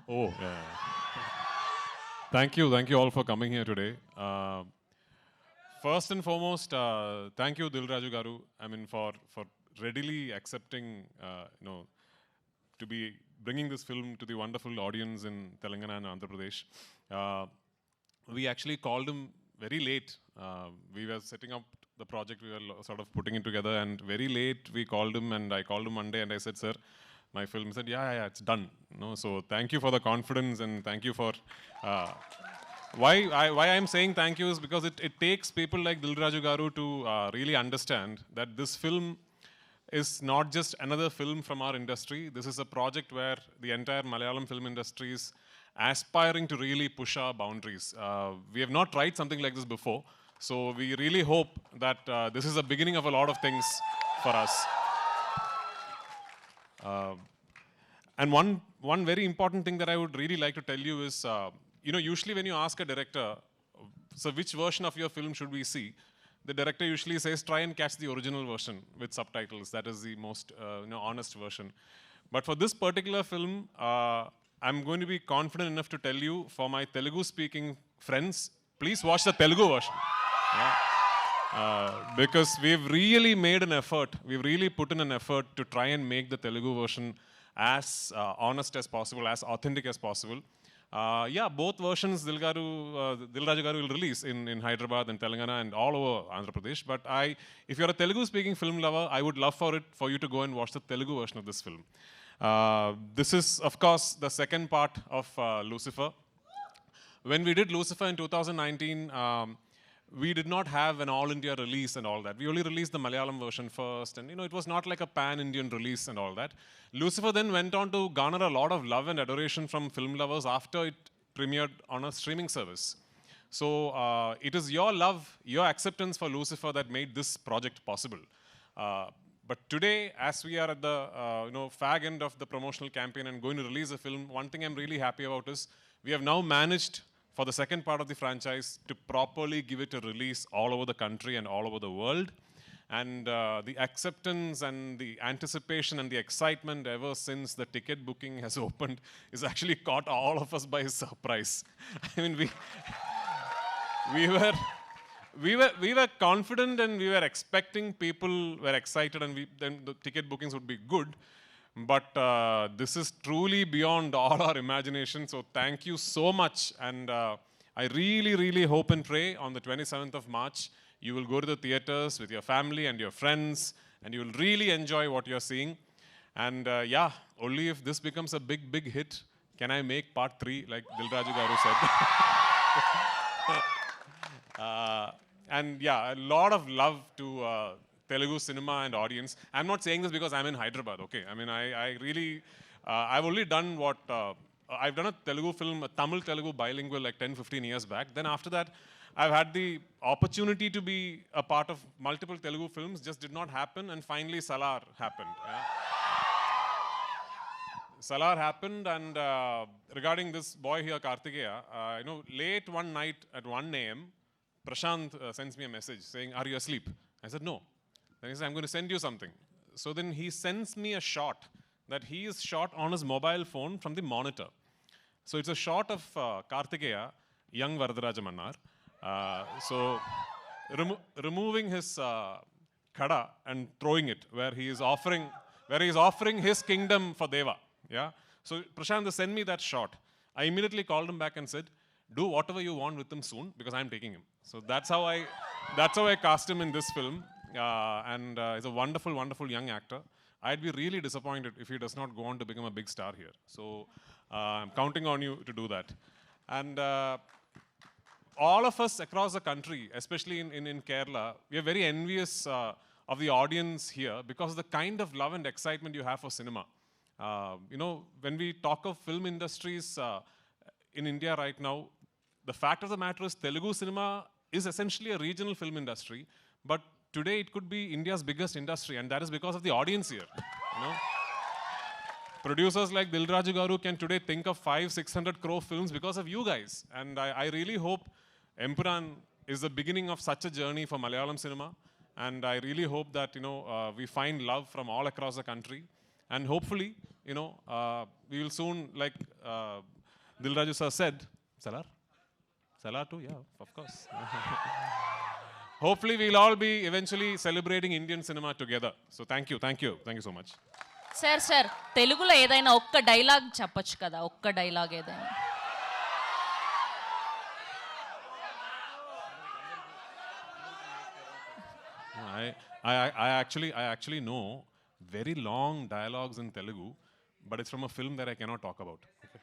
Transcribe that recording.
Oh, yeah. Thank you all for coming here today. First and foremost, thank you, Dil Raju Garu. I mean, for readily accepting, to be bringing this film to the wonderful audience in Telangana and Andhra Pradesh. Uh, we actually called him very late. We were setting up the project, we were sort of putting it together, and very late we called him, and I called him Monday, and I said, "Sir, my film." He said, "Yeah, it's done." No, so thank you for the confidence, and thank you for. Uh, why I'm saying thank you is because it takes people like Dilraju Garu to really understand that this film is not just another film from our industry. This is a project where the entire Malayalam film industry is aspiring to really push our boundaries. We have not tried something like this before, so we really hope that this is the beginning of a lot of things for us. And one very important thing that I would really like to tell you is, usually when you ask a director, so which version of your film should we see? The director usually says, try and catch the original version with subtitles. That is the most honest version. But for this particular film, I'm going to be confident enough to tell you, for my Telugu-speaking friends, please watch the Telugu version. Yeah. Because we've really made an effort, we've really put in an effort to try and make the Telugu version as honest as possible, as authentic as possible. Yeah, both versions Dilraju Garu will release in Hyderabad and Telangana and all over Andhra Pradesh. But if you're a Telugu-speaking film lover, I would love for you to go and watch the Telugu version of this film. This is, of course, the second part of Lucifer. When we did Lucifer in 2019, we did not have an all-India release and all that. We only released the Malayalam version first, and it was not like a pan-Indian release and all that. Lucifer then went on to garner a lot of love and adoration from film lovers after it premiered on a streaming service. So it is your love, your acceptance for Lucifer that made this project possible. But today, as we are at the fag end of the promotional campaign and going to release a film, one thing I'm really happy about is we have now managed for the second part of the franchise to properly give it a release all over the country and all over the world. And the acceptance and the anticipation and the excitement ever since the ticket booking has opened is actually caught all of us by surprise. I mean, we were confident and we were expecting, people were excited, and then the ticket bookings would be good. But this is truly beyond all our imagination. So thank you so much. And I really, really hope and pray on the 27th of March, you will go to the theaters with your family and your friends, and you will really enjoy what you're seeing. And yeah, only if this becomes a big, big hit can I make part 3, like Dilraju Garu said. And yeah, a lot of love to Telugu cinema and audience. I'm not saying this because I'm in Hyderabad, okay? I mean, I really, I've only done what, I've done a Telugu film, a Tamil Telugu bilingual like 10, 15 years back. Then after that, I've had the opportunity to be a part of multiple Telugu films, just did not happen. And finally, Salar happened. Yeah? Salar happened, and regarding this boy here, Kartikeya, late one night at 1 a.m., Prashant sends me a message saying, "Are you asleep?" I said, "No." Then he said, "I'm going to send you something." So then he sends me a shot that he is shot on his mobile phone from the monitor. So it's a shot of Kartikeya, young Varadaraja Mannar. So removing his khada and throwing it where he is offering his kingdom for Deva. Yeah. So Prashant sent me that shot. I immediately called him back and said, "Do whatever you want with him soon because I'm taking him." So that's how I cast him in this film. And he's a wonderful, wonderful young actor. I'd be really disappointed if he does not go on to become a big star here. So I'm counting on you to do that. And all of us across the country, especially in Kerala, we are very envious of the audience here because of the kind of love and excitement you have for cinema. When we talk of film industries in India right now, the fact of the matter is Telugu cinema is essentially a regional film industry, but today it could be India's biggest industry, and that is because of the audience here. Producers like Dilraju Garu can today think of 500-600 crore films because of you guys. And I really hope Empuran is the beginning of such a journey for Malayalam cinema. And I really hope that we find love from all across the country. And hopefully, we will soon, like Dilraju sir said, Salar? Salar too, yeah, of course. Hopefully we'll all be eventually celebrating Indian cinema together. So thank you so much. Sir తెలుగులో ఏదైనా ఒక్క dialogue చెప్పొచ్చు కదా, ఒక్క dialogue ఏదైనా. I actually know very long dialogues in Telugu, but it's from a film that I cannot talk about. Okay?